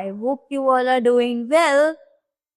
I hope you all are doing well.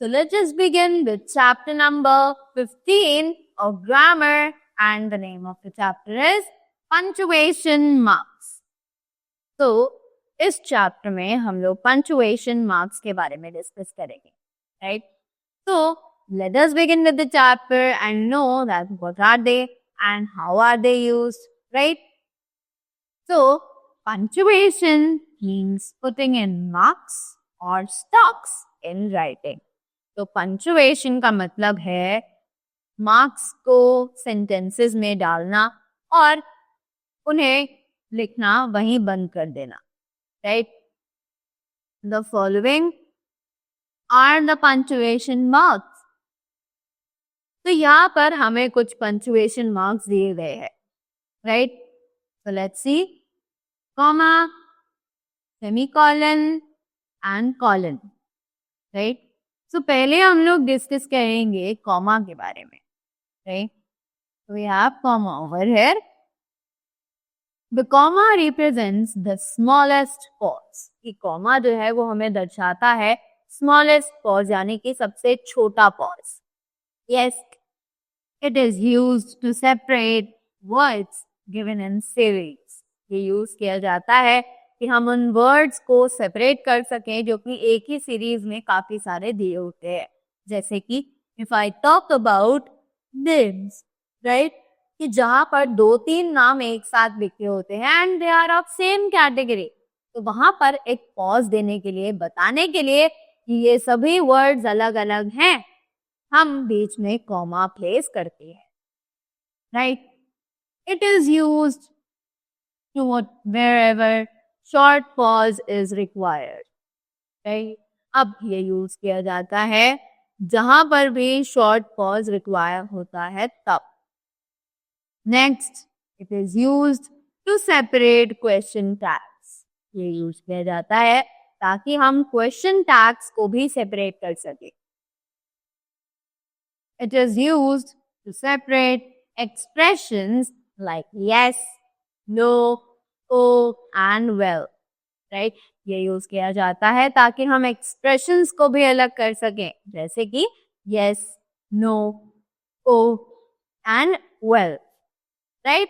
So let's just begin with chapter number 15 of grammar, and the name of the chapter is punctuation marks. So इस chapter में हम लोग punctuation marks के बारे में discuss करेंगे, right? So let us begin with the chapter and know that what are they and how are they used, right? So punctuation means putting in marks or stops in writing. तो punctuation का मतलब है marks को sentences में डालना और उन्हें लिखना वहीं बंद कर देना, right? The following are the punctuation marks. तो यहाँ पर हमें कुछ punctuation marks दिए गए हैं, right? So let's see. Comma, semicolon and colon, right? So पहले हम लोग डिस्कस करेंगे कॉमा के बारे में, right? So we have comma over here. The comma represents the smallest pause. ये कॉमा जो है वो हमें दर्शाता है smallest pause यानी कि सबसे छोटा pause. Yes, it is used to separate words given in series. ये यूज किया जाता है कि हम उन वर्ड्स को सेपरेट कर सकें जो कि एक ही सीरीज में काफी सारे दिए होते हैं. जैसे कि if I talk about names, right, कि जहां पर 2-3 नाम एक साथ लिखे होते हैं and they are of same category, तो वहां पर एक पॉज देने के लिए, बताने के लिए कि ये सभी वर्ड्स अलग अलग हैं, हम बीच में कॉमा प्लेस करते हैं, right. It is used to wherever short pause is required, right? अब ये यूज किया जाता है जहां पर भी short pause require होता है तब. Next, it is used to separate question tags. ये यूज किया जाता है ताकि हम question tags को भी separate कर सके. It is used to separate expressions like yes, no, oh and well, right? ये यूज किया जाता है ताकि हम एक्सप्रेशंस को भी अलग कर सकें, जैसे कि yes, no, oh and well, right?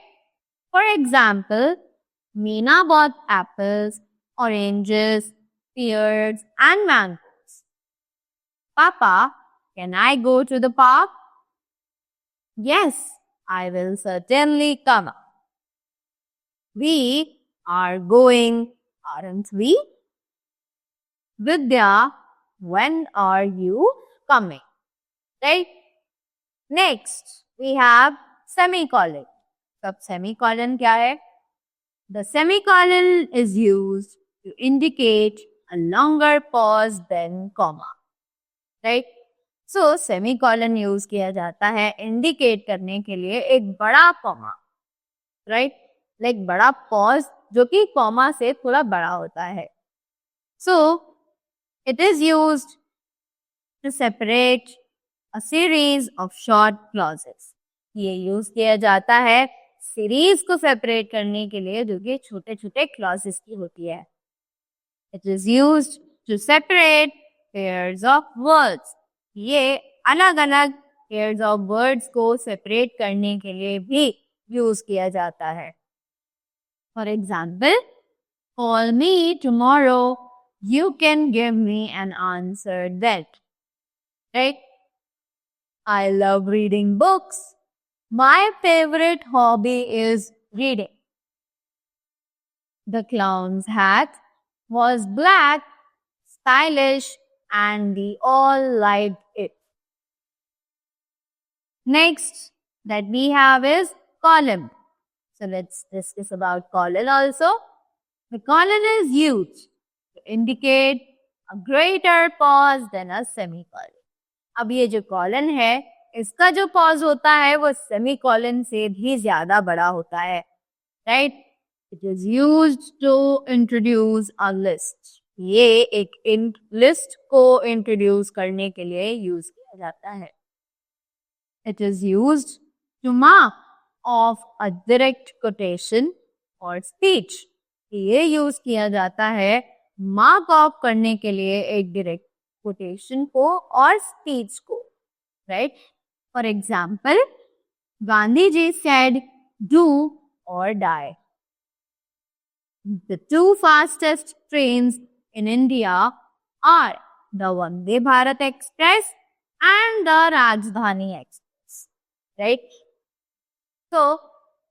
For example, Meena bought apples, oranges, pears and mangoes. Papa, can I go to the park? Yes, I will certainly come. We are going, aren't we? Vidya, when are you coming? Right? Next, we have semicolon. अब semicolon क्या है? The semicolon is used to indicate a longer pause than comma. Right? So, semicolon use किया जाता है indicate करने के लिए एक बड़ा comma. Right? लाइक बड़ा पॉज जो कि कॉमा से थोड़ा बड़ा होता है. So it is used to separate a series of short clauses. ये यूज किया जाता है सीरीज को सेपरेट करने के लिए जो कि छोटे छोटे क्लॉजेस की होती है. It is used to separate pairs of words. ये अलग अलग पेयर्स ऑफ वर्ड्स को सेपरेट करने के लिए भी यूज किया जाता है. For example, call me tomorrow. You can give me an answer then. Right? I love reading books. My favorite hobby is reading. The clown's hat was black, stylish, and we all liked it. Next that we have is column. So let's discuss about colon also. The colon is used to indicate a greater pause than a semicolon. अब ये जो colon है, इसका जो pause होता है वो semicolon से भी ज्यादा बड़ा होता है, right? It is used to introduce a list. ये एक list को introduce करने के लिए use किया जाता है. It is used to mark of a direct quotation or speech. ये यूज किया जाता है मार्क ऑफ करने के लिए एक डायरेक्ट कोटेशन को और स्पीच को, right? For example, Gandhi ji said do or die. The two fastest trains in India are the Vande Bharat Express and the Rajdhani Express, right? So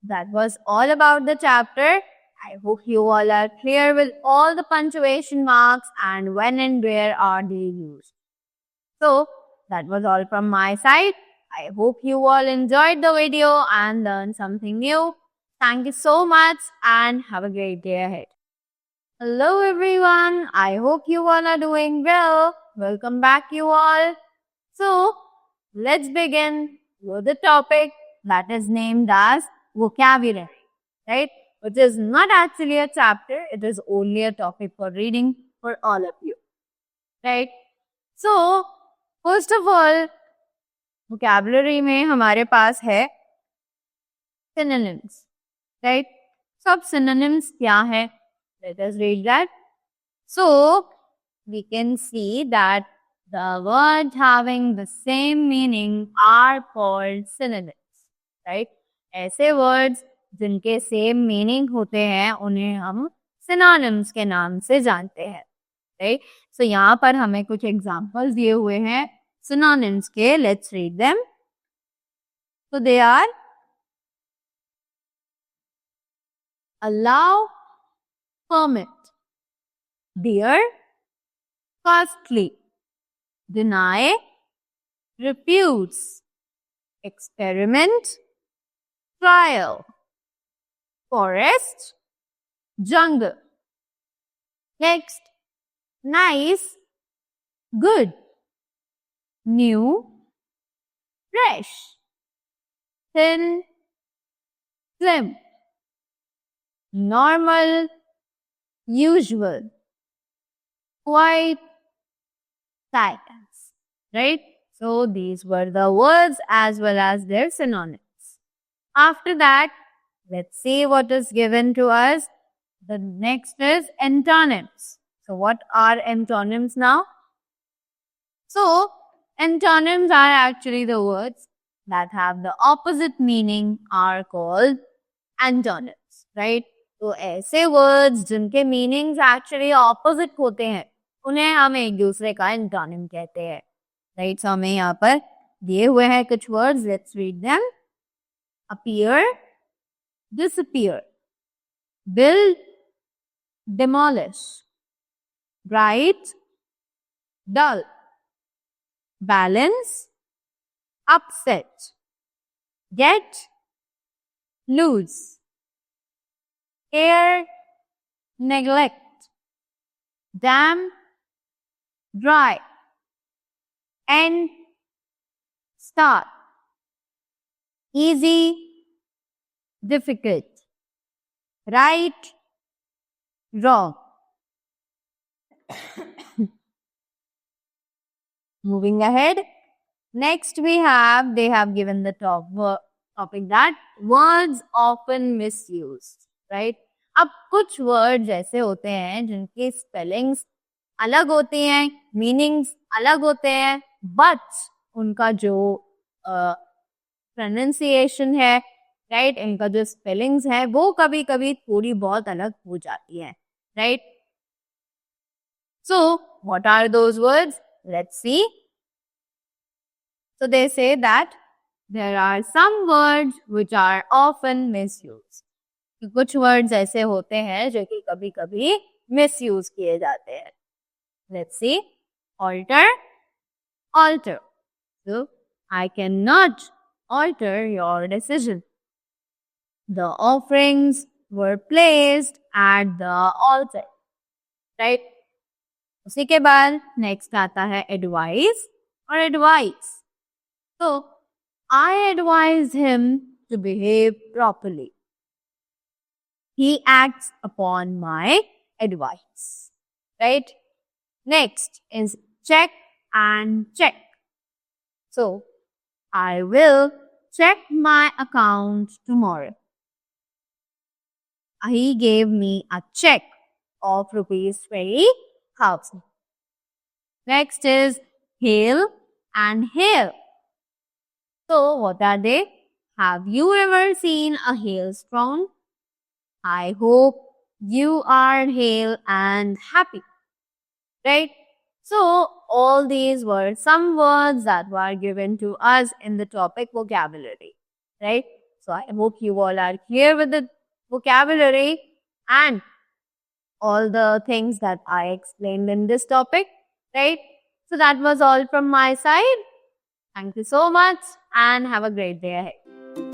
that was all about the chapter. I hope you all are clear with all the punctuation marks and when and where are they used. So that was all from my side. I hope you all enjoyed the video and learned something new. Thank you so much and have a great day ahead. Hello everyone, I hope you all are doing well. Welcome back you all. So, let's begin with the topic that is named as vocabulary, right? Which is not actually a chapter, it is only a topic for reading for all of you, right? So, first of all, vocabulary में हमारे पास है synonyms, right? So, अब synonyms क्या है? Let us read that. So, we can see that the words having the same meaning are called synonyms, right? ऐसे words जिनके same meaning होते हैं उन्हें हम synonyms के नाम से जानते हैं, right? So, यहाँ पर हमें कुछ examples दिए हुए हैं synonyms के. Let's read them. So, they are allow, permit, dear, costly, deny, refuse, experiment, trial, forest, jungle. Next, nice, good, new, fresh, thin, slim, normal, usual, quite, silence, right? So these were the words as well as their synonyms. After that, let's see what is given to us. The next is antonyms. So what are antonyms now? So antonyms are actually the words that have the opposite meaning are called antonyms, right? तो ऐसे words जिनके meanings actually opposite होते हैं उन्हें हम एक दूसरे का एंटोनिम कहते हैं, राइट? सो हमें यहाँ पर दिए हुए हैं कुछ words. Let's read them. Appear, disappear, build, demolish, bright, dull, balance, upset, get, lose, air, neglect, damn, dry, end, start, easy, difficult, right, wrong. Moving ahead, next they have given the topic that words often misused, right? अब कुछ words ऐसे होते हैं जिनके spellings अलग होती हैं, meanings अलग होते हैं, बट उनका जो प्रोनाउंसिएशन है, राइट, इनका जो स्पेलिंग्स है वो कभी कभी थोड़ी बहुत अलग हो जाती है, right? So what are those words? Let's see. So they say that there are some words which are often misused. कुछ words ऐसे होते हैं जो कि कभी कभी मिसयूज किए जाते हैं. Let's see. Alter, alter. So I cannot alter your decision. The offerings were placed at the altar. Right? उसी के बाद next आता है advice और advice. So I advise him to behave properly. He acts upon my advice. Right? Next is check and check. So, I will check my account tomorrow. He gave me a check of rupees 20,000. Next is hail and hail. So what are they? Have you ever seen a hailstorm? I hope you are hail and happy, right? So all these were some words that were given to us in the topic vocabulary, right? So I hope you all are clear with the vocabulary and all the things that I explained in this topic, right? So that was all from my side. Thank you so much and have a great day ahead.